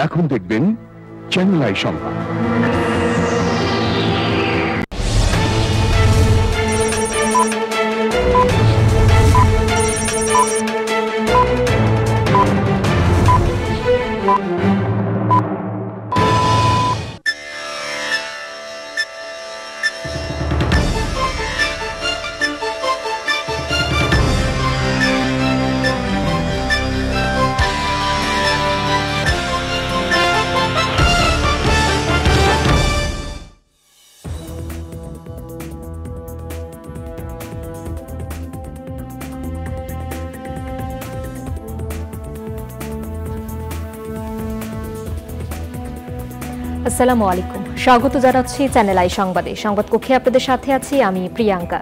এখন দেখবেন channel I সংবাদ। আসসালামু আলাইকুম, স্বাগত জানাচ্ছি চ্যানেল আই সংবাদে। সংবাদ কক্ষে আপনাদের সাথে আছি আমি প্রিয়াঙ্কা।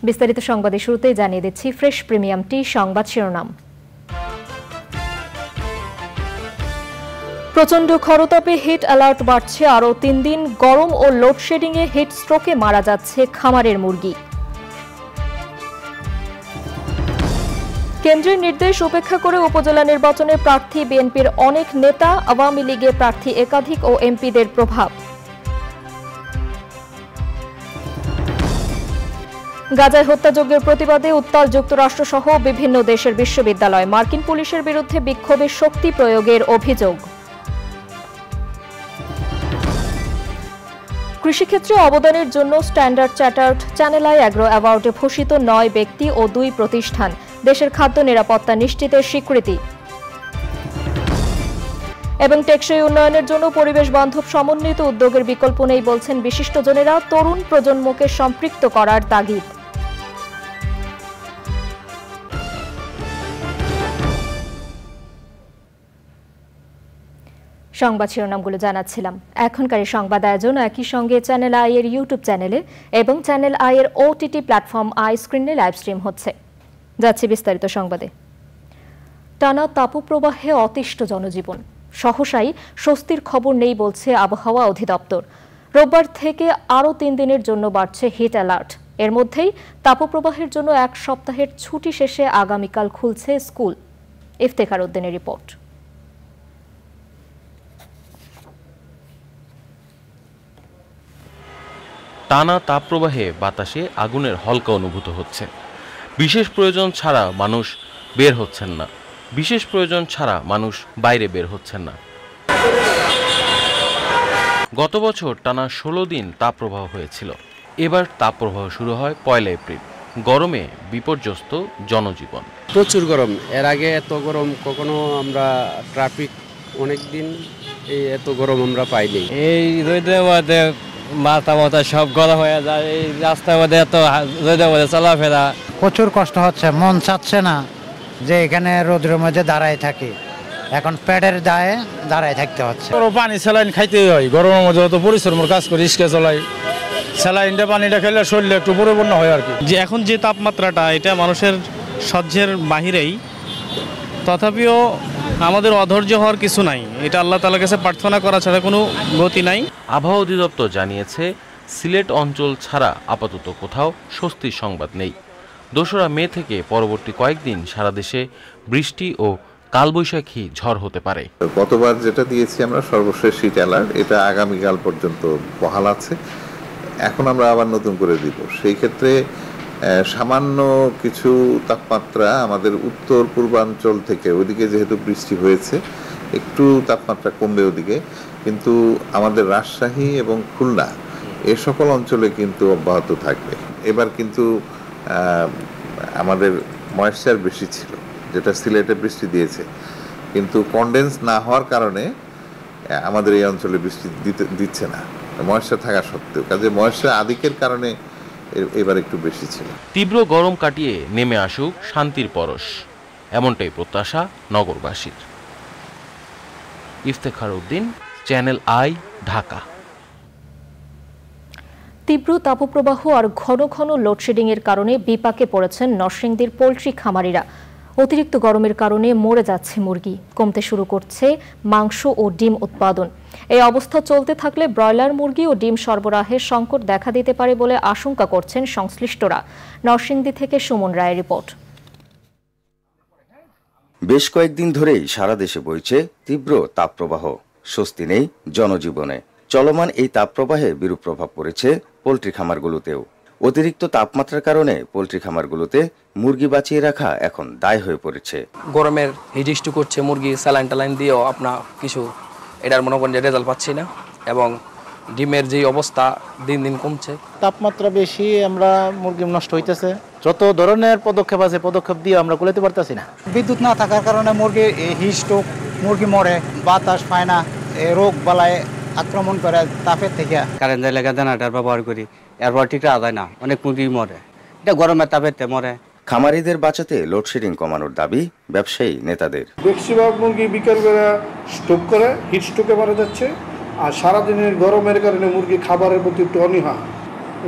বিস্তারিত সংবাদে শুরুতেই জানিয়ে দিচ্ছি ফ্রেশ প্রিমিয়াম টি সংবাদ শিরোনাম। প্রচণ্ড খরতাপে হিট অ্যালার্ট বাড়ছে আরও 3 দিন। গরম ও লোডশেডিংয়ে হিট স্ট্রোকে মারা যাচ্ছে খামারের মুরগি। কেন্দ্রের নির্দেশ উপেক্ষা করে উপজেলা নির্বাচনে প্রার্থী বিএনপির অনেক নেতা, আওয়ামী লীগে প্রার্থী একাধিক ও এমপিদের প্রভাব। গাজায় হত্যাযজ্ঞের প্রতিবাদে উত্তাল যুক্তরাষ্ট্রসহ বিভিন্ন দেশের বিশ্ববিদ্যালয়। মার্কিন পুলিশের বিরুদ্ধে বিক্ষোভে শক্তি প্রয়োগের অভিযোগ। কৃষিক্ষেত্রে অবদানের জন্য Standard Chartered Channel I Agro অ্যাওয়ার্ডে ভূষিত 9 ব্যক্তি ও 2 প্রতিষ্ঠান। দেশের খাদ্য নিরাপত্তা নিশ্চিতের স্বীকৃতি। এবং টেকসই উন্নয়নের জন্য পরিবেশ বান্ধব সমন্বিত উদ্যোগের বিকল্প নেই বলছেন বিশিষ্টজনেরা। তরুণ প্রজন্মকে সম্পৃক্ত করার তাগিদ। সংবাদ শিরোনামগুলো জানাচ্ছিলাম। এখনকার সংবাদ আয়োজন একই সঙ্গে চ্যানেল আই এর ইউটিউব চ্যানেলে এবং চ্যানেল আই এর ওটিটি প্ল্যাটফর্ম আই স্ক্রিনে লাইভ স্ট্রিম হচ্ছে। যাচ্ছে বিস্তারিত সংবাদে। টানা তাপপ্রবাহে অতিষ্ঠ জনজীবন। সহসাই স্বস্তির খবর নেই বলছে আবহাওয়া অধিদপ্তর। রোববার থেকে আরও 3 দিনের জন্য বাড়ছে হিট অ্যালার্ট। এর মধ্যেই তাপপ্রবাহের জন্য 1 সপ্তাহের ছুটি শেষে আগামীকাল খুলছে স্কুল। ইফতেখার উদ্দিনের রিপোর্ট। টানা তাপপ্রবাহে বাতাসে আগুনের হলকা অনুভূত হচ্ছে। বিশেষ প্রয়োজন ছাড়া মানুষ বের হচ্ছেন না। বিশেষ প্রয়োজন ছাড়া মানুষ বাইরে বের হচ্ছেন না। গত বছর টানা 16 দিন তাপপ্রবাহ হয়েছিল। এবার তাপপ্রবাহ শুরু হয় 1 এপ্রিল। গরমে বিপর্যস্ত জনজীবন। প্রচুর গরম। এর আগে এত গরম কখনো আমরা ট্রাফিক অনেকদিন এত গরম আমরা পাইনি। এই রোদের মধ্যে মাথা সব গরম হয়ে যায়। এই রাস্তার মধ্যে এত রোদের মধ্যে চলাফেরা প্রচুর কষ্ট হচ্ছে। মন চাচ্ছে না যে এখানে রোদের মধ্যে দাঁড়ায় থাকি। এখন পেটের দায়ে দাঁড়ায় থাকতে হচ্ছে। পানি স্যালাইন খাইতেই হয়। গরমের মধ্যে অত পরিশ্রমের কাজ করে রিস্কে চলাই। স্যালাইনটা পানিটা খেলে শরীরে একটু পরিপূর্ণ হয় আর কি। যে এখন যে তাপমাত্রাটা, এটা মানুষের সহ্যের বাহিরেই। তথাপিও আমাদের অধৈর্য হওয়ার কিছু নাই। এটা আল্লাহ তাআলার কাছে প্রার্থনা করা ছাড়া কোনো গতি নাই। আবহাওয়া অধিদপ্তর জানিয়েছে, সিলেট অঞ্চল ছাড়া আপাতত কোথাও স্বস্তির সংবাদ নেই। 2 মে থেকে পরবর্তী কয়েকদিন সারা দেশে বৃষ্টি ও কালবৈশাখী ঝড় হতে পারে। গতবার যেটা দিয়েছি আমরা সর্বশেষ হিট অ্যালার্ট, এটা আগামীকাল পর্যন্ত বহাল আছে। এখন আমরা আবার নতুন করে দিব। সেই ক্ষেত্রে সামান্য কিছু তাপমাত্রা আমাদের উত্তর পূর্বাঞ্চল থেকে, ওইদিকে যেহেতু বৃষ্টি হয়েছে একটু তাপমাত্রা কমবে ওদিকে, কিন্তু আমাদের রাজশাহী এবং খুলনা এ সকল অঞ্চলে কিন্তু অব্যাহত থাকবে। এবার কিন্তু আমাদের ময়েশ্চার বেশি ছিল, যেটা সিলেটে বৃষ্টি দিয়েছে, কিন্তু কনডেন্স না হওয়ার কারণে আমাদের এই অঞ্চলে বৃষ্টি দিচ্ছে না, ময়েশ্চার থাকা সত্ত্বেও। কাজে ময়েশ্চার আধিক্যের কারণে এবার একটু বেশি ছিল। তীব্র গরম কাটিয়ে নেমে আসুক শান্তির পরশ, এমনটাই প্রত্যাশা নগরবাসীর। Iftekhar Uddin, Channel I, Dhaka. তীব্র তাপপ্রবাহ আর ঘন ঘন লোডশেডিংয়ের কারণে বিপাকে পড়েছেন নরসিংদীর পোল্ট্রি খামারিরা। অতিরিক্ত গরমের কারণে মরে যাচ্ছে মুরগি, কমতে শুরু করছে মাংস ও ডিম উৎপাদন। এই অবস্থা চলতে থাকলে ব্রয়লার মুরগি ও ডিম সরবরাহের সংকট দেখা দিতে পারে বলে আশঙ্কা করছেন সংশ্লিষ্টরা। নরসিংদী থেকে সুমন রায়ের রিপোর্ট। বেশ কয়েকদিন ধরেই সারা দেশে বইছে তীব্র তাপপ্রবাহ, স্বস্তি নেই জনজীবনে। চলমান এই তাপপ্রবাহে বিরূপ প্রভাব পড়েছে পোল্ট্রি খামারগুলোতেও। অতিরিক্ত তাপমাত্রার কারণে পোল্ট্রি খামারগুলোতে মুরগি বাঁচিয়ে রাখা এখন দায় হয়ে পড়েছে। গরমের হিট করছে, মুরগি স্যালাইন টালাইন দিয়েও আপনার কিছু এটার মনে করেন যে রেজাল্ট পাচ্ছি না, এবং ডিমের যে অবস্থা দিন দিন কমছে। তাপমাত্রা বেশি, আমরা মুরগি নষ্ট হইতেছে। যত ধরনের পদক্ষেপ আছে পদক্ষেপ দিয়ে আমরা কুলাতে পারতেছি না। বিদ্যুৎ না থাকার কারণে মুরগি হিট স্ট্রোক, মুরগি মরে, বাতাস পায় না, রোগ বালায় আক্রমণ করে তাপের থেকে। কারেন্টের লেগে দানাটার ব্যবহার করি, এরপর ঠিক আদায় না, অনেক মুরগি মরে, এটা গরমের তাপেতে মরে। খামারিদের বাঁচাতে লোডশেডিং কমানোর দাবি ব্যবসায়ী নেতাদের। বেশিরভাগ মুরগি বিকেল বেলা স্ট্রোক করে, হিট স্ট্রোকে মারা যাচ্ছে। আর সারাদিনের গরমের কারণে মুরগি খাবারের প্রতি একটু অনীহা,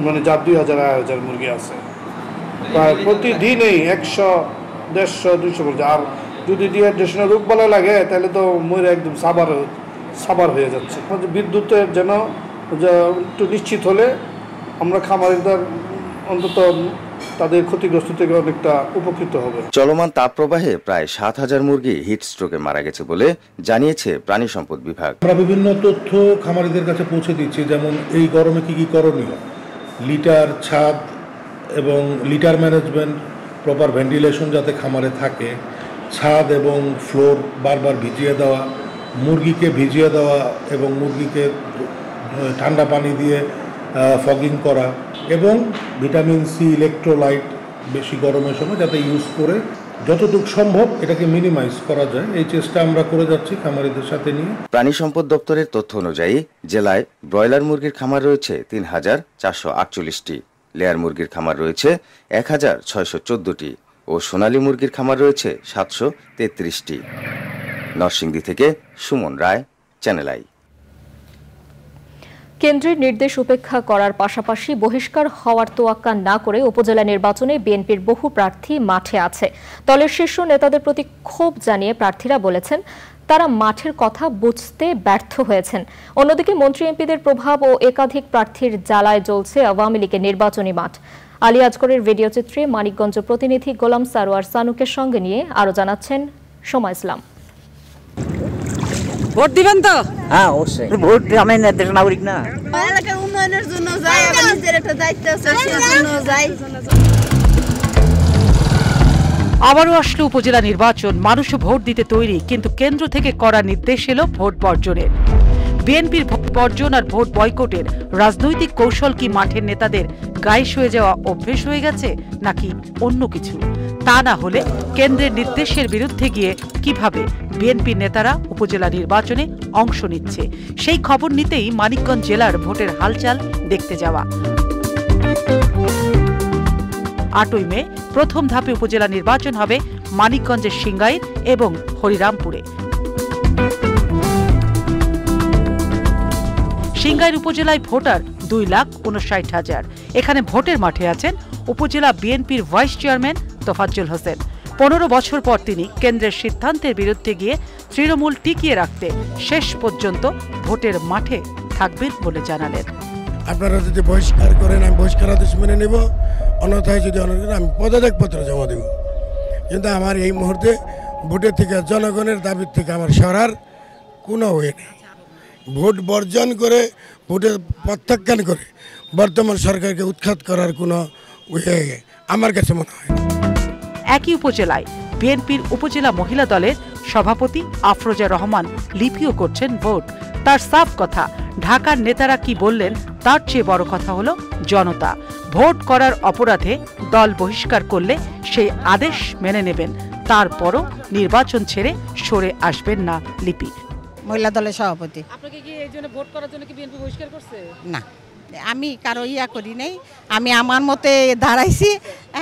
মানে যার 2000 মুরগি আছে, প্রায় প্রতিদিনই 100, 150, 200 মুরগি। আর যদি ডিহাইড্রেশনের রোগ বালা লাগে তাহলে তো মরে একদম সাবার হয়ে যাচ্ছে। বিদ্যুতের যেন একটু নিশ্চিত হলে আমরা খামারিদের অন্তত তাদের ক্ষতিগ্রস্ত থেকে অনেকটা উপকৃত হবে। চলমান তাপপ্রবাহে প্রায় 7000 মুরগি হিট স্ট্রোকে মারা গেছে বলে জানিয়েছে প্রাণী সম্পদ বিভাগ। আমরা বিভিন্ন তথ্য খামারিদের কাছে পৌঁছে দিচ্ছি, যেমন এই গরমে কি করণীয়, লিটার, ছাদ এবং লিটার ম্যানেজমেন্ট, প্রপার ভেন্টিলেশন যাতে খামারে থাকে, ছাদ এবং ফ্লোর বারবার ভিজিয়ে দেওয়া, মুরগিকে ভিজিয়ে দেওয়া এবং মুরগিকে ঠান্ডা পানি দিয়ে ফগিং করা, এবং ভিটামিন সি, ইলেকট্রোলাইট বেশি গরমের সময় যাতে ইউজ করে যতটুকু সম্ভব এটাকে মিনিমাইজ করা যায়, এই চেষ্টা আমরা করে যাচ্ছি খামারিদের সাথে নিয়ে। প্রাণী সম্পদ দপ্তরের তথ্য অনুযায়ী জেলায় ব্রয়লার মুরগির খামার রয়েছে 3448টি, লেয়ার মুরগির খামার রয়েছে 1614টি ও সোনালী মুরগির খামার রয়েছে 733টি। নরসিংদী থেকে সুমন রায়, চ্যানেল আই। কেন্দ্রের নির্দেশ উপেক্ষা করার পাশাপাশি বহিষ্কার হওয়ার তোয়াক্কা না করে উপজেলা নির্বাচনে বিএনপির বহু প্রার্থী মাঠে আছে। দলের শীর্ষ নেতাদের প্রতি ক্ষোভ জানিয়ে প্রার্থীরা বলেছেন তারা মাঠের কথা বুঝতে ব্যর্থ হয়েছেন। অন্যদিকে মন্ত্রী এমপিদের প্রভাব ও একাধিক প্রার্থীর জ্বালায় জ্বলছে আওয়ামী লীগের নির্বাচনী মাঠ। আলী আজগরের ভিডিও চিত্রে মানিকগঞ্জ প্রতিনিধি গোলাম সারোয়ার সানুকের সঙ্গে নিয়ে আরো জানাচ্ছেন সময় ইসলাম। ভোট দিবেন তো? হ্যাঁ অবশ্যই, ভোট আমি দেশের নাগরিক না, এলাকার উন্নয়নের জন্য যাই, আমার নিজের একটা দায়িত্ব আছে সেজন্য যাই। আবারও আসলো উপজেলা নির্বাচন, মানুষ ভোট দিতে তৈরি, কিন্তু কেন্দ্র থেকে কড়া নির্দেশ এলো ভোট বর্জনের। বিএনপির ভোট বর্জন আর ভোট বয়কটের রাজনৈতিক কৌশল কি মাঠের নেতাদের গায়ে শুয়ে যাওয়া অভ্যেস হয়ে গেছে নাকি অন্য কিছু? তা না হলে কেন্দ্রের নির্দেশের বিরুদ্ধে গিয়ে কিভাবে বিএনপি নেতারা উপজেলা নির্বাচনে অংশ নিচ্ছে, সেই খবর নিতেই মানিকগঞ্জ জেলার ভোটের হালচাল দেখতে যাওয়া। 8ই মে প্রথম ধাপে উপজেলা নির্বাচন হবে মানিকগঞ্জের সিংগাইর এবং হরিরামপুরে। সিংগাইর উপজেলায় ভোটার 2,59,000। এখানে ভোটের মাঠে আছেন উপজেলা বিএনপির ভাইস চেয়ারম্যান তোফাজ্জল হোসেন। 15 বছর পর তিনি কেন্দ্রের সিদ্ধান্তের বিরুদ্ধে গিয়ে তৃণমূল টিকিয়ে রাখতে শেষ পর্যন্ত ভোটের মাঠে থাকবেন বলে জানালেন। আপনারা যদি বহিষ্কার করেন আমি বহিষ্কার আদেশ মেনে নেব, অন্যথায় যদি আমি পদত্যাগপত্র জমা দেব। কিন্তু আমার এই মুহূর্তে ভোটের থেকে, জনগণের দাবির থেকে আমার সরার কোনো ওয়ে নেই। ভোট বর্জন করে, ভোটের প্রত্যাখ্যান করে বর্তমান সরকারকে উৎখাত করার কোনো ওয়ে আমার কাছে মনে হয়। একই উপজেলায় বিএনপির উপজেলা মহিলা দলের সভাপতি আফরোজা রহমান লিপিও করছেন ভোট। তার সাফ কথা, ঢাকার নেতারা কি বললেন তার চেয়ে বড় কথা হলো জনতা। ভোট করার অপরাধে দল বহিষ্কার করলে সেই আদেশ মেনে নেবেন, তারপরও নির্বাচন ছেড়ে সরে আসবেন না লিপি। মহিলা দলের সভাপতি। আপনাকে কি এই জন্য ভোট করার জন্য কি বিএনপি বহিষ্কার করছে? না, আমি কারো করি নাই, আমি আমার মতে দাঁড়াইছি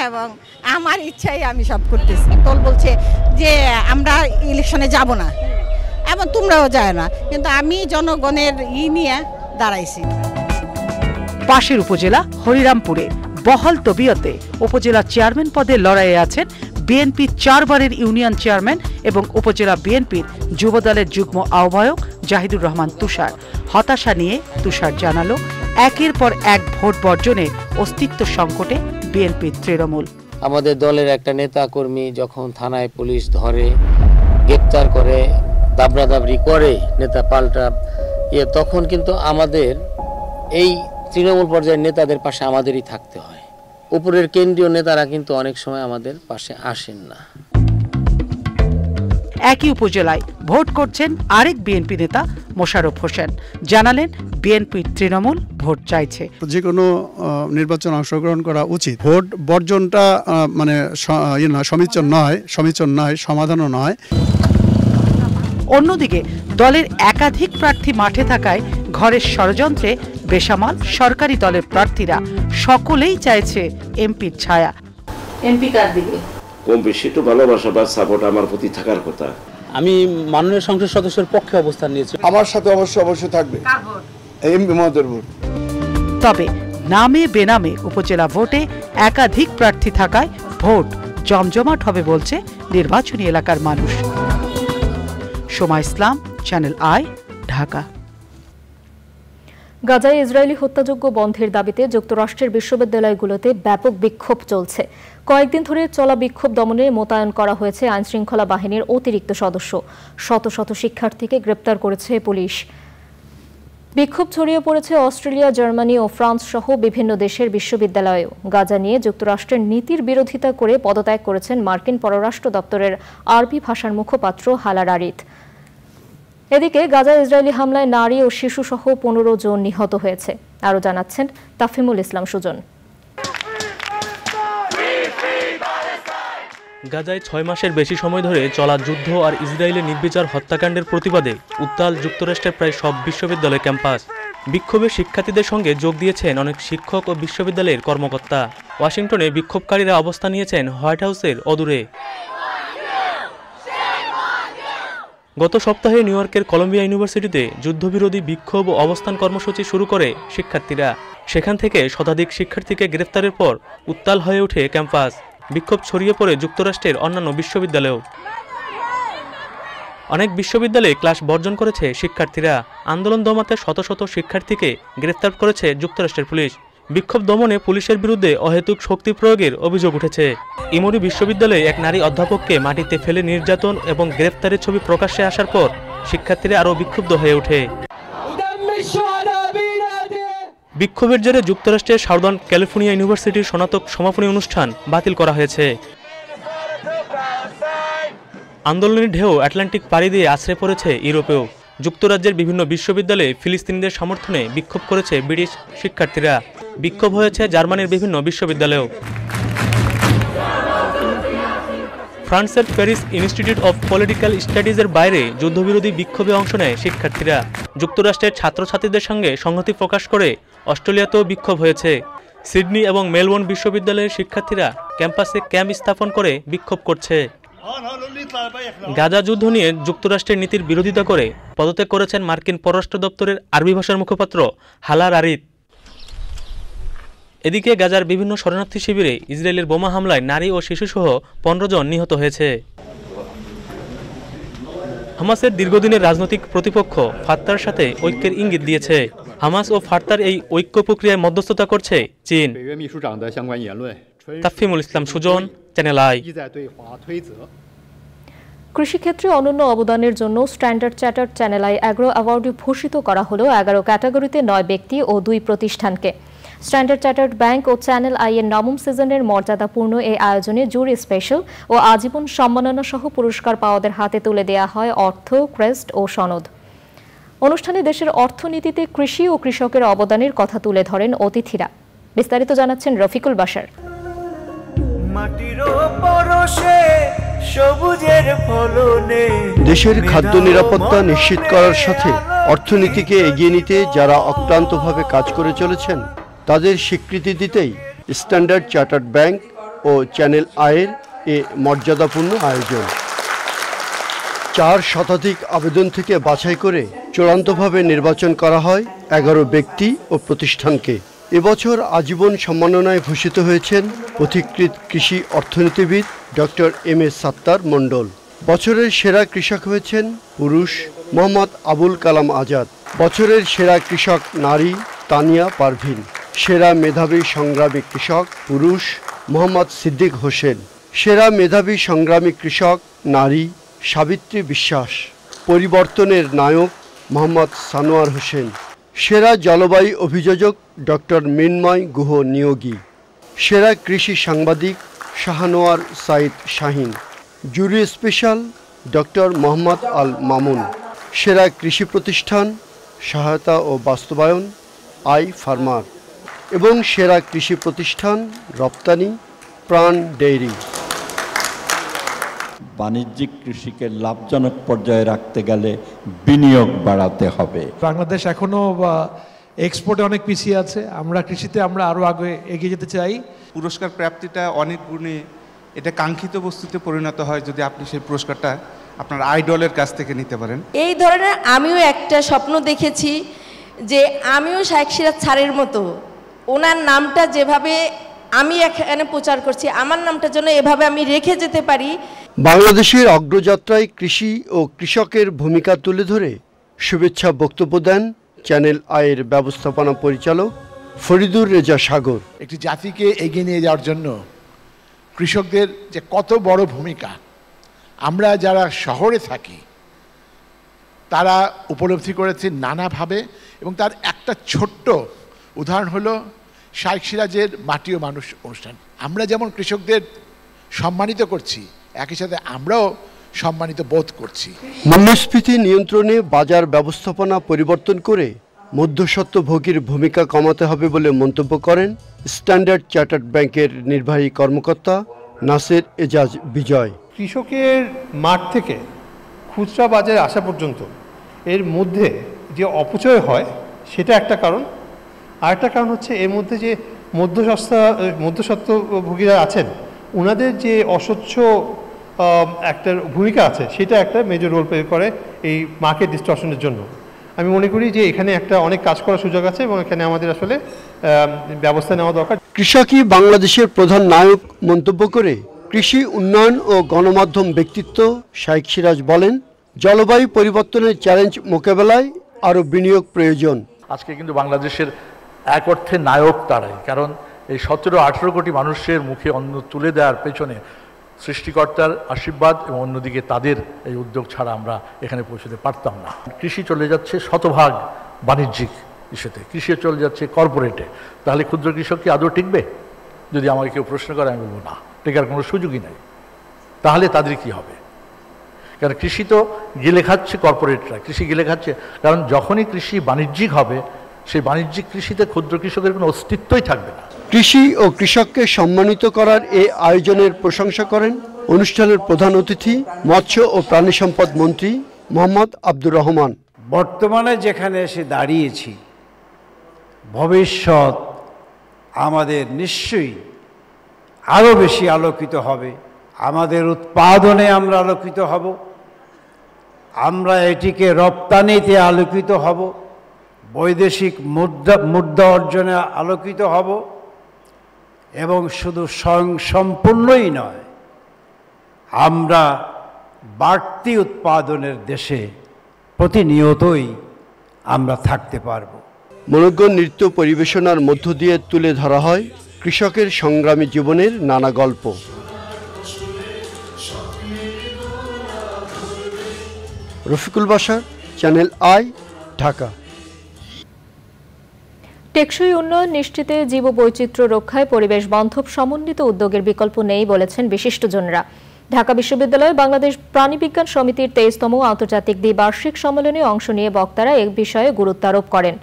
এবং আমার ইচ্ছাই আমি সব করতেছি। দল বলছে যে আমরা ইলেকশনে যাব না এবং তোমরাও যায় না, কিন্তু আমি জনগণের নিয়ে দাঁড়াইছি। পাশের উপজেলা হরিরামপুরে বহাল তবিয়তে উপজেলা চেয়ারম্যান পদে লড়াইয়ে আছেন বিএনপির 4 বারের ইউনিয়ন চেয়ারম্যান এবং উপজেলা বিএনপির যুবদলের যুগ্ম আহ্বায়ক জাহিদুর রহমান তুষার। হতাশা নিয়ে তুষার জানালো, একের পর এক ভোট বর্জনে অস্তিত্ব সংকটে বিএনপির তৃণমূল। আমাদের দলের একটা নেতা কর্মী যখন থানায় পুলিশ ধরে, গ্রেপ্তার করে, দাবরাদাবরি করে, নেতা পাল্টা তখন কিন্তু আমাদের এই তৃণমূল পর্যায়ের নেতাদের পাশে আমাদেরই থাকতে হয়। উপরের কেন্দ্রীয় নেতারা কিন্তু অনেক সময় আমাদের পাশে আসেন না। একই উপজেলায় ভোট করছেন আরেক বিএনপি নেতা মোশাররফ হোসেন। জানালেন বিএনপির তৃণমূল ভোট চাইছে। যে কোনো নির্বাচন অংশগ্রহণ করা উচিত। ভোট বর্জনটা মানে সমীচীন নয়, সমাধানও নয়। অন্যদিকে দলের একাধিক প্রার্থী মাঠে থাকায় ঘরের ষড়যন্ত্রে বেসামাল সরকারি দলের প্রার্থীরা সকলেই চাইছে এমপির ছায়া। এমপি কার দিকে কম বেশি তো ভালোবাসা বা সাপোর্ট আমার প্রতি থাকার কথা। আমি মাননীয় সংসদ সদস্যের পক্ষে অবস্থান নিয়েছি। আমার সাথে অবশ্যই থাকবে এমপি মহোদয়ের ভোট। তবে নামে বেনামে উপজেলা ভোটে একাধিক প্রার্থী থাকায় ভোট জমজমাট হবে বলছে নির্বাচনী এলাকার মানুষ। সোমা ইসলাম, চ্যানেল আই, ঢাকা। গাজায় ইসরায়েলি হত্যাযজ্ঞ বন্ধের দাবিতে যুক্তরাষ্ট্রের বিশ্ববিদ্যালয়গুলোতে ব্যাপক বিক্ষোভ চলছে। কয়েকদিন ধরে চলা বিক্ষোভ দমনে মোতায়েন করা হয়েছে আইনশৃঙ্খলা বাহিনীর অতিরিক্ত সদস্য। শত শত শিক্ষার্থীকে গ্রেপ্তার করেছে পুলিশ। বিক্ষোভ ছড়িয়ে পড়েছে অস্ট্রেলিয়া, জার্মানি ও ফ্রান্স সহ বিভিন্ন দেশের বিশ্ববিদ্যালয়েও। গাজা নিয়ে যুক্তরাষ্ট্রের নীতির বিরোধিতা করে পদত্যাগ করেছেন মার্কিন পররাষ্ট্র দপ্তরের আরবি ভাষার মুখপাত্র হালার আরিদ। এদিকে গাজা ইসরায়েলি হামলায় নারী ও শিশু সহ 15 জন নিহত হয়েছে। আরও জানাচ্ছেন তাফহিমুল ইসলাম সুজন। গাজায় 6 মাসের বেশি সময় ধরে চলা যুদ্ধ আর ইসরায়েলের নির্বিচার হত্যাকাণ্ডের প্রতিবাদে উত্তাল যুক্তরাষ্ট্রের প্রায় সব বিশ্ববিদ্যালয় ক্যাম্পাস। বিক্ষোভে শিক্ষার্থীদের সঙ্গে যোগ দিয়েছেন অনেক শিক্ষক ও বিশ্ববিদ্যালয়ের কর্মকর্তা। ওয়াশিংটনে বিক্ষোভকারীরা অবস্থান নিয়েছেন হোয়াইট হাউসের অদূরে। গত সপ্তাহে নিউ ইয়র্কের কলম্বিয়া ইউনিভার্সিটিতে যুদ্ধবিরোধী বিক্ষোভ ও অবস্থান কর্মসূচি শুরু করে শিক্ষার্থীরা। সেখান থেকে শতাধিক শিক্ষার্থীকে গ্রেফতারের পর উত্তাল হয়ে ওঠে ক্যাম্পাস। বিক্ষোভ ছড়িয়ে পড়ে যুক্তরাষ্ট্রের অন্যান্য বিশ্ববিদ্যালয়েও। অনেক বিশ্ববিদ্যালয়ে ক্লাস বর্জন করেছে শিক্ষার্থীরা। আন্দোলন দমাতে শত শত শিক্ষার্থীকে গ্রেফতার করেছে যুক্তরাষ্ট্রের পুলিশ। বিক্ষোভ দমনে পুলিশের বিরুদ্ধে অহেতুক শক্তি প্রয়োগের অভিযোগ উঠেছে। ইমরি বিশ্ববিদ্যালয়ে এক নারী অধ্যাপককে মাটিতে ফেলে নির্যাতন এবং গ্রেফতারের ছবি প্রকাশ্যে আসার পর শিক্ষার্থীরা আরও বিক্ষুব্ধ হয়ে ওঠে। বিক্ষোভের জেরে যুক্তরাষ্ট্রের সাউদার্ন ক্যালিফোর্নিয়া ইউনিভার্সিটির স্নাতক সমাপনী অনুষ্ঠান বাতিল করা হয়েছে। আন্দোলনের ঢেউ আটলান্টিক পাড়ি দিয়ে আছড়ে পড়েছে ইউরোপেও। যুক্তরাজ্যের বিভিন্ন বিশ্ববিদ্যালয়ে ফিলিস্তিনিদের সমর্থনে বিক্ষোভ করেছে ব্রিটিশ শিক্ষার্থীরা। বিক্ষোভ হয়েছে জার্মানির বিভিন্ন বিশ্ববিদ্যালয়েও। ফ্রান্সের প্যারিস ইনস্টিটিউট অব পলিটিক্যাল স্টাডিজের বাইরে যুদ্ধবিরোধী বিক্ষোভে অংশ নেয় শিক্ষার্থীরা। যুক্তরাষ্ট্রের ছাত্রছাত্রীদের সঙ্গে সংহতি প্রকাশ করে অস্ট্রেলিয়াতেও বিক্ষোভ হয়েছে। সিডনি এবং মেলবোর্ন বিশ্ববিদ্যালয়ের শিক্ষার্থীরা ক্যাম্পাসে ক্যাম্প স্থাপন করে বিক্ষোভ করছে। গাজা যুদ্ধ নিয়ে যুক্তরাষ্ট্রের নীতির বিরোধিতা করে পদত্যাগ করেছেন মার্কিন পররাষ্ট্র দপ্তরের আরবি ভাষার মুখপাত্র হালার আরিদ। এদিকে গাজার বিভিন্ন শরণার্থী শিবিরে ইসরায়েলের বোমা হামলায় নারী ও শিশুসহ 15 জন নিহত হয়েছে। হামাসের দীর্ঘদিনের রাজনৈতিক প্রতিপক্ষ ফাত্তার সাথে ঐক্যের ইঙ্গিত দিয়েছে। হামাস ও ফাত্তার এই ঐক্য প্রক্রিয়ায় মধ্যস্থতা করছে চীন। Tafhimul Islam Sujan, Channel I. কৃষিক্ষেত্রে অনন্য অবদানের জন্য Standard Chartered Channel I Agro অ্যাওয়ার্ডে ভূষিত করা হলো 11 ক্যাটাগরিতে 9 ব্যক্তি ও 2 প্রতিষ্ঠানকে। স্ট্যান্ডার্ড চার্টার্ড ব্যাংক ও চ্যানেল আই এর নবম সিজনের মর্যাদাপূর্ণ এই আয়োজনে জুরি স্পেশাল ও আজীবন সম্মাননা সহ পুরস্কার পাওয়াদের হাতে তুলে দেয়া হয় অর্থ, ক্রেস্ট ও সনদ। অনুষ্ঠানে দেশের অর্থনীতিতে কৃষি ও কৃষকের অবদানের কথা তুলে ধরেন অতিথিরা। বিস্তারিত জানাচ্ছেন রফিকুল বাশার। দেশের খাদ্য নিরাপত্তা নিশ্চিত করার সাথে অর্থনীতিকে এগিয়ে নিতে যারা অক্লান্তভাবে কাজ করে চলেছেন তাদের স্বীকৃতি দিতেই স্ট্যান্ডার্ড চার্টার্ড ব্যাংক ও চ্যানেল আইয়ের এ মর্যাদাপূর্ণ আয়োজন। 4 শতাধিক আবেদন থেকে বাছাই করে চূড়ান্তভাবে নির্বাচন করা হয় 11 ব্যক্তি ও প্রতিষ্ঠানকে। এবছর আজীবন সম্মাননায় ভূষিত হয়েছেন পথিকৃৎ কৃষি অর্থনীতিবিদ ডক্টর এম.এ. সাত্তার মণ্ডল। বছরের সেরা কৃষক হয়েছেন পুরুষ মোহাম্মদ আবুল কালাম আজাদ। বছরের সেরা কৃষক নারী তানিয়া পারভিন। সেরা মেধাবী সংগ্রামী কৃষক পুরুষ মোহাম্মদ সিদ্দিক হোসেন। সেরা মেধাবী সংগ্রামী কৃষক নারী সাবিত্রী বিশ্বাস। পরিবর্তনের নায়ক মোহাম্মদ সানোয়ার হোসেন। সেরা জলবায়ু অভিযোজক ডক্টর মৃন্ময় গুহ নিয়োগী। সেরা কৃষি সাংবাদিক শাহনোয়ার সাইদ শাহিন। জুরি স্পেশাল ডক্টর মোহাম্মদ আল মামুন। সেরা কৃষি প্রতিষ্ঠান সহায়তা ও বাস্তবায়ন আই ফার্মার এবং সেরা কৃষি প্রতিষ্ঠান রপ্তানি প্রাণ ডেইরি। বাণিজ্যিক কৃষিকে লাভজনক পর্যায়ে রাখতে গেলে বিনিয়োগ বাড়াতে হবে। বাংলাদেশ এখনো এক্সপোর্টে অনেক পিছিয়ে আছে। আমরা কৃষিতে আরো আগে এগিয়ে যেতে চাই। পুরস্কার প্রাপ্তিটা অনেক গুণে এটা কাঙ্ক্ষিত বস্তুতে পরিণত হয় যদি আপনি সেই পুরস্কারটা আপনার আইডলের কাছ থেকে নিতে পারেন। এই ধরনের আমিও একটা স্বপ্ন দেখেছি যে আমিও শাইখ সিরাজ স্যারের মতো ওনার নামটা যেভাবে আমি এখানে প্রচার করছি আমার নামটা যেন এভাবে আমি রেখে যেতে পারি। বাংলাদেশের অগ্রযাত্রায় কৃষি ও কৃষকের ভূমিকা তুলে ধরে শুভেচ্ছা বক্তব্য দেন চ্যানেল আইয়ের ব্যবস্থাপনা পরিচালক ফরিদুর রেজা সাগর। একটি জাতিকে এগিয়ে নিয়ে যাওয়ার জন্য কৃষকদের যে কত বড় ভূমিকা আমরা যারা শহরে থাকি তারা উপলব্ধি করেছি নানাভাবে, এবং তার একটা ছোট্ট উদাহরণ হলো শাইখ সিরাজের মাটি ও মানুষ অনুষ্ঠান। আমরা যেমন কৃষকদের সম্মানিত করছি একই সাথে আমরাও সম্মানিত বোধ করছি। মূল্যস্ফীতি নিয়ন্ত্রণে বাজার ব্যবস্থাপনা পরিবর্তন করে মধ্যস্বত্বভোগীর ভূমিকা কমাতে হবে বলে মন্তব্য করেন স্ট্যান্ডার্ড চার্টার্ড ব্যাংকের নির্বাহী কর্মকর্তা নাসের এজাজ বিজয়। কৃষকের মাঠ থেকে খুচরা বাজারে আসা পর্যন্ত এর মধ্যে যে অপচয় হয় সেটা একটা কারণ। আরেকটা কারণ হচ্ছে এর মধ্যে যে মধ্যস্বত্বভোগীরা আছেন ওনাদের যে অস্বচ্ছ একটা ভূমিকা আছে সেটা একটা মেজর রোল প্লে করে এই মার্কেট ডিস্টরশনের জন্য। আমি মনে করি যে এখানে একটা অনেক কাজ করার সুযোগ আছে এবং এখানে আমাদের আসলে ব্যবস্থা নেওয়া দরকার। কৃষকই বাংলাদেশের প্রধান নায়ক মন্তব্য করে কৃষি উন্নয়ন ও গণমাধ্যম ব্যক্তিত্ব শাইখ সিরাজ বলেন, জলবায়ু পরিবর্তনের চ্যালেঞ্জ মোকাবেলায় আরও বিনিয়োগ প্রয়োজন। আজকে কিন্তু বাংলাদেশের এক অর্থে নায়ক তারাই, কারণ এই 17-18 কোটি মানুষের মুখে অন্ন তুলে দেওয়ার পেছনে সৃষ্টিকর্তার আশীর্বাদ এবং অন্যদিকে তাদের এই উদ্যোগ ছাড়া আমরা এখানে পৌঁছতে পারতাম না। কৃষি চলে যাচ্ছে শতভাগ বাণিজ্যিক ইস্যুতে, কৃষি চলে যাচ্ছে কর্পোরেটে, তাহলে ক্ষুদ্র কৃষক কি আদৌ টিকবে? যদি আমাকে কেউ প্রশ্ন করে আমি বলবো না, টেকার কোনো সুযোগই নেই। তাহলে তাদের কি হবে? কারণ কৃষি তো গিলে খাচ্ছে কর্পোরেটরা, কৃষি গিলে খাচ্ছে। কারণ যখনই কৃষি বাণিজ্যিক হবে সেই বাণিজ্যিক কৃষিতে ক্ষুদ্র কৃষকের কোনো অস্তিত্বই থাকবে না। কৃষি ও কৃষককে সম্মানিত করার এই আয়োজনের প্রশংসা করেন অনুষ্ঠানের প্রধান অতিথি মৎস্য ও প্রাণী সম্পদ মন্ত্রী মোহাম্মদ আব্দুর রহমান। বর্তমানে যেখানে এসে দাঁড়িয়েছি, ভবিষ্যৎ আমাদের নিশ্চয়ই আরও বেশি আলোকিত হবে। আমাদের উৎপাদনে আমরা আলোকিত হব, আমরা এটিকে রপ্তানিতে আলোকিত হব, বৈদেশিক মুদ্রা অর্জনে আলোকিত হব, এবং শুধু স্বয়ংসম্পূর্ণই নয়, আমরা বাড়তি উৎপাদনের দেশে প্রতিনিয়তই আমরা থাকতে পারব। মনোজ্ঞ নৃত্য পরিবেশনার মধ্য দিয়ে তুলে ধরা হয় কৃষকের সংগ্রামী জীবনের নানা গল্প। Rafiqul Bashar, channel I, Dhaka. টেকসই উন্নয়ন নিশ্চিতে জীববৈচিত্র্য রক্ষায় পরিবেশ বান্ধব সমন্বিত উদ্যোগের বিকল্প নেই বলেছেন বিশিষ্টজনরা। ঢাকা বিশ্ববিদ্যালয়ে বাংলাদেশ প্রাণীবিজ্ঞান সমিতির 23তম আন্তর্জাতিক দ্বিবার্ষিক সম্মেলনে অংশ নিয়ে বক্তারা এ বিষয়ে গুরুত্ব আরোপ করেন।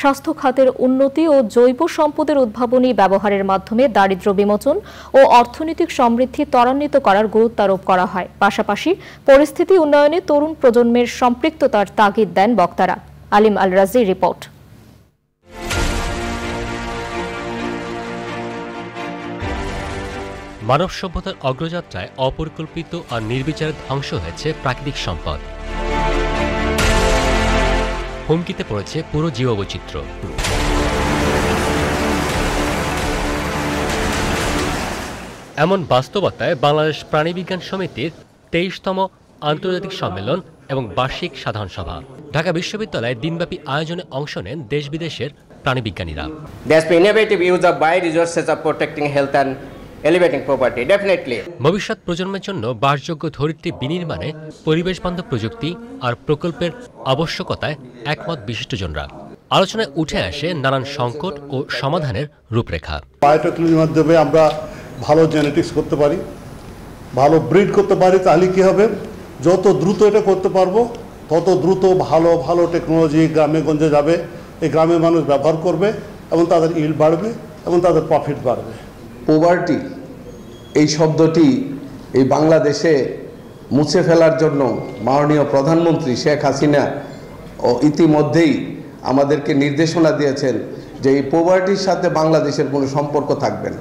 স্বাস্থ্য খাতের উন্নতি ও জৈব সম্পদের উদ্ভাবনী ব্যবহারের মাধ্যমে দারিদ্র্য বিমোচন ও অর্থনৈতিক সমৃদ্ধি ত্বরান্বিত করার গুরুত্ব আরোপ করা হয়। পাশাপাশি পরিস্থিতি উন্নয়নে তরুণ প্রজন্মের সম্পৃক্ততার তাগিদ দেন বক্তারা। আলিম আল রাজি রিপোর্ট। মানব সভ্যতার অগ্রযাত্রায় অপরিকল্পিত আর নির্বিচারে ধ্বংস হয়েছে প্রাকৃতিক সম্পদ। হুমকিতে পড়েছে পুরো জীববৈচিত্র্য। এমন বাস্তবতায় বাংলাদেশ প্রাণীবিজ্ঞান সমিতির 23তম আন্তর্জাতিক সম্মেলন এবং বার্ষিক সাধারণ সভা ঢাকা বিশ্ববিদ্যালয়ে দিনব্যাপী আয়োজনে অংশ নেন দেশ বিদেশের প্রাণীবিজ্ঞানীরা। ভবিষ্যৎ প্রজন্মের জন্য বাসযোগ্য ধরিত্রী বিনির্মাণে পরিবেশ বান্ধব প্রযুক্তি আর প্রকল্পের আবশ্যকতায় একমত বিশিষ্টজনরা। আলোচনায় উঠে আসে নানান সংকট ও সমাধানের রূপরেখা। বায়োটেকনোলজির মাধ্যমে আমরা ভালো জেনেটিক্স করতে পারি, ভালো ব্রিড করতে পারি, তাহলে কি হবে, যত দ্রুত এটা করতে পারবো তত দ্রুত ভালো ভালো টেকনোলজি গ্রামে গঞ্জে যাবে, এই গ্রামের মানুষ ব্যবহার করবে এবং তাদের ইল্ড বাড়বে এবং তাদের প্রফিট বাড়বে। পোভার্টি এই শব্দটি এই বাংলাদেশে মুছে ফেলার জন্য মাননীয় প্রধানমন্ত্রী শেখ হাসিনা ইতিমধ্যেই আমাদেরকে নির্দেশনা দিয়েছেন যে এই পোভার্টির সাথে বাংলাদেশের কোনো সম্পর্ক থাকবে না,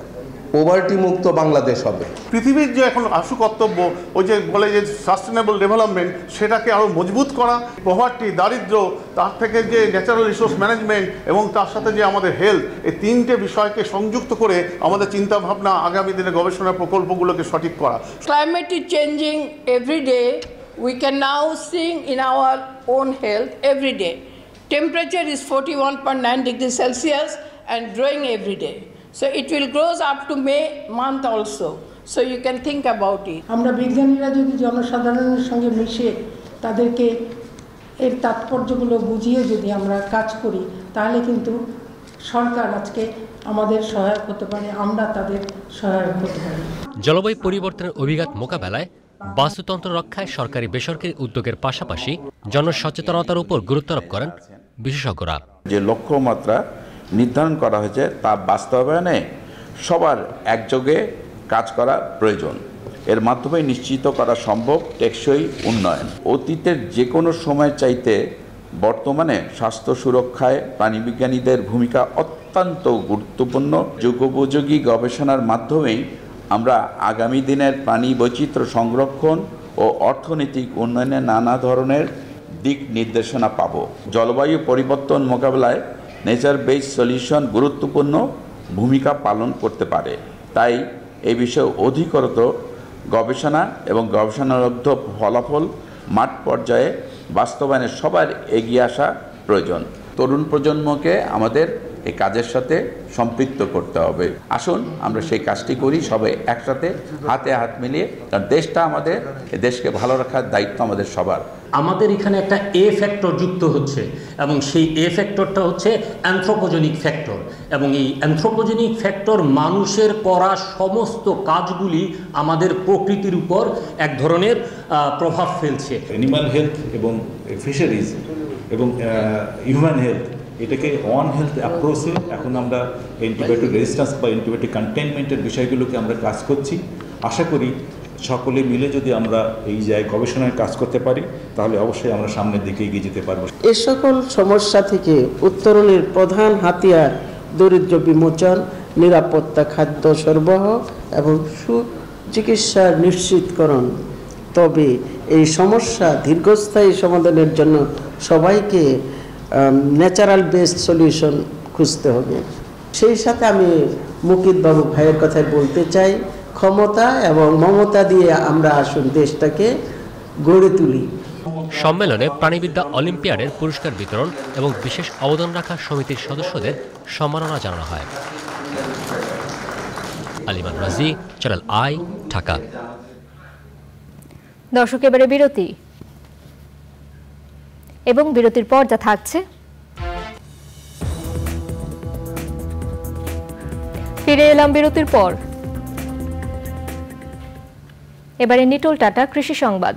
পোভার্টি মুক্ত বাংলাদেশ হবে। পৃথিবীর যে এখন আশু কর্তব্য, ওই যে বলে যে সাস্টেনেবল ডেভেলপমেন্ট, সেটাকে আরও মজবুত করা, পোভার্টি দারিদ্র, তার থেকে যে ন্যাচারাল রিসোর্স ম্যানেজমেন্ট এবং তার সাথে যে আমাদের হেলথ, এই তিনটে বিষয়কে সংযুক্ত করে আমাদের চিন্তাভাবনা আগামী দিনে গবেষণা প্রকল্পগুলোকে সঠিক করা। Climate is changing every day. We can now see in our own health every day. Temperature is 41.9 degrees Celsius and growing every day. So it will grow up to May month also. So you can think about it. আমরা বিজ্ঞানীরা যদি জনসাধারণের সঙ্গে মিশে তাদেরকে এর তাৎপর্যগুলো বুঝিয়ে যদি আমরা কাজ করি, তাহলে কিন্তু সরকার আজকে আমাদের সহায়ক হতে পারে, আমরা তাদের সহায়ক হতে পারি। জলবায়ু পরিবর্তনের অভিঘাত মোকাবেলায় বাস্তুতন্ত্র রক্ষায় সরকারি বেসরকারি উদ্যোগের পাশাপাশি জনসচেতনতার উপর গুরুত্ব আরোপ করেন বিশেষজ্ঞরা। যে লক্ষ্যমাত্রা নির্ধারণ করা হয়েছে তা বাস্তবায়নে সবার একযোগে কাজ করা প্রয়োজন। এর মাধ্যমে নিশ্চিত করা সম্ভব টেকসই উন্নয়ন। অতীতের যে কোনো সময় চাইতে বর্তমানে স্বাস্থ্য সুরক্ষায় প্রাণীবিজ্ঞানীদের ভূমিকা অত্যন্ত গুরুত্বপূর্ণ। যুগোপযোগী গবেষণার মাধ্যমেই আমরা আগামী দিনের প্রাণী বৈচিত্র্য সংরক্ষণ ও অর্থনৈতিক উন্নয়নে নানা ধরনের দিক নির্দেশনা পাব। জলবায়ু পরিবর্তন মোকাবেলায় নেচার বেসড সলিউশন গুরুত্বপূর্ণ ভূমিকা পালন করতে পারে। তাই এই বিষয়ে অধিকতর গবেষণা এবং গবেষণালব্ধ ফলাফল মাঠ পর্যায়ে বাস্তবায়নে সবার এগিয়ে আসা প্রয়োজন। তরুণ প্রজন্মকে আমাদের এই কাজের সাথে সম্পৃক্ত করতে হবে। আসুন আমরা সেই কাজটি করি সবাই একসাথে, হাতে হাত মিলিয়ে, কারণ দেশটা আমাদের, এই দেশকে ভালো রাখার দায়িত্ব আমাদের সবার। আমাদের এখানে একটা এ ফ্যাক্টর যুক্ত হচ্ছে এবং সেই এ ফ্যাক্টরটা হচ্ছে অ্যানথ্রোপোজেনিক ফ্যাক্টর, এবং এই অ্যানথ্রোপোজেনিক ফ্যাক্টর মানুষের করা সমস্ত কাজগুলি আমাদের প্রকৃতির উপর এক ধরনের প্রভাব ফেলছে। অ্যানিম্যাল হেলথ এবং ফিশারিজ এবং হিউম্যান হেলথ, এটাকে ওয়ান হেলথ অ্যাপ্রোচে এখন আমরা অ্যান্টিবায়োটিক রেজিস্ট্যান্স বা অ্যান্টিবায়োটিক কন্টেনমেন্টের বিষয়গুলোকে আমরা কাজ করছি। আশা করি সকলে মিলে যদি আমরা এই জায়গায় গবেষণায় কাজ করতে পারি, তাহলে অবশ্যই আমরা সামনের দিকে এগিয়ে যেতে পারবো। এ সকল সমস্যা থেকে উত্তরণের প্রধান হাতিয়ার দরিদ্র বিমোচন, নিরাপত্তা খাদ্য সরবরাহ এবং সুচিকিৎসার নিশ্চিতকরণ। তবে এই সমস্যা দীর্ঘস্থায়ী সমাধানের জন্য সবাইকে ন্যাচারাল বেসড সলিউশন খুঁজতে হবে। সেই সাথে আমি মুকিত বাবু ভাইয়ের কথায় বলতে চাই, ক্ষমতা এবং মমতা দিয়ে আমরা আসুন দেশটাকে গড়ে তুলি। সম্মেলনে প্রাণীবিদ্যা অলিম্পিয়াডের পুরস্কার বিতরণ এবং বিশেষ অবদান রাখা সমিতির সদস্যদের সম্মাননা জানানো হয়। আলিমান রাজি, চ্যানেল আই, ঢাকা। দর্শক, এবারে বিরতি, এবং বিরতির পর যা থাকছে, ফিরে এলাম বিরতির পর। এবারে নিটোল টাটা কৃষি সংবাদ।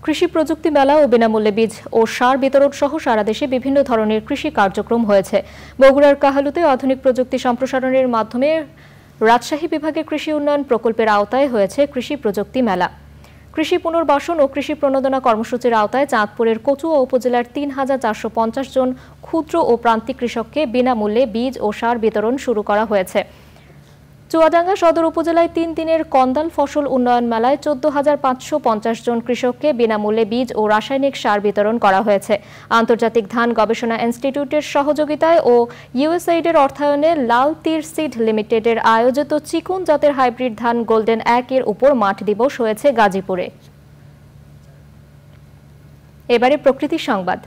কৃষি প্রযুক্তি মেলা ও বিনামূল্যে বীজ ও সার বিতরণ সহ সারা দেশে বিভিন্ন ধরনের কৃষি কার্যক্রম হয়েছে। বগুড়ার কাহালুতে আধুনিক প্রযুক্তি সম্প্রসারণের মাধ্যমে রাজশাহী বিভাগের কৃষি উন্নয়ন প্রকল্পের আওতায় হয়েছে কৃষি প্রযুক্তি মেলা। কৃষি পুনর্বাসন ও কৃষি প্রণোদনা কর্মসূচির আওতায় চাঁদপুরের কচুয়া উপজেলার ৩,৪৫০ জন ক্ষুদ্র ও প্রান্তিক কৃষককে বিনামূল্যে বীজ ও সার বিতরণ শুরু করা হয়েছে। চুয়াডাঙ্গা সদর উপজেলায় 3 দিনের কন্দাল ফসল উন্নয়ন মেলায় 14,550 জন কৃষককে বিনামূল্যে বীজ ও রাসায়নিক সার বিতরণ করা হয়েছে। আন্তর্জাতিক ধান গবেষণা ইনস্টিটিউটের সহযোগিতায় ও ইউএসএইডের অর্থায়নে লাল তীর সিড লিমিটেডের আয়োজিত চিকন জাতের হাইব্রিড ধান গোল্ডেন 1 এর উপর মাঠ দিবস হয়েছে গাজীপুরে। এবারে প্রকৃতি সংবাদ।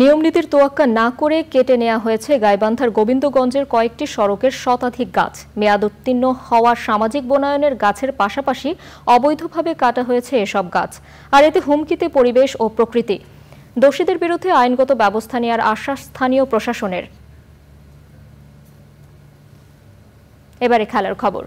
নিয়মনীতির তোয়াক্কা না করে কেটে নেওয়া হয়েছে গাইবান্ধার গোবিন্দগঞ্জের কয়েকটি সড়কের শতাধিক গাছ। মেয়াদ উত্তীর্ণ হওয়া সামাজিক বনায়নের গাছের পাশাপাশি অবৈধভাবে কাটা হয়েছে এসব গাছ, আর এতে হুমকিতে পরিবেশ ও প্রকৃতি। দোষীদের বিরুদ্ধে আইনগত ব্যবস্থা নেওয়ার আশ্বাস স্থানীয় প্রশাসনের। এবারে খেলার খবর।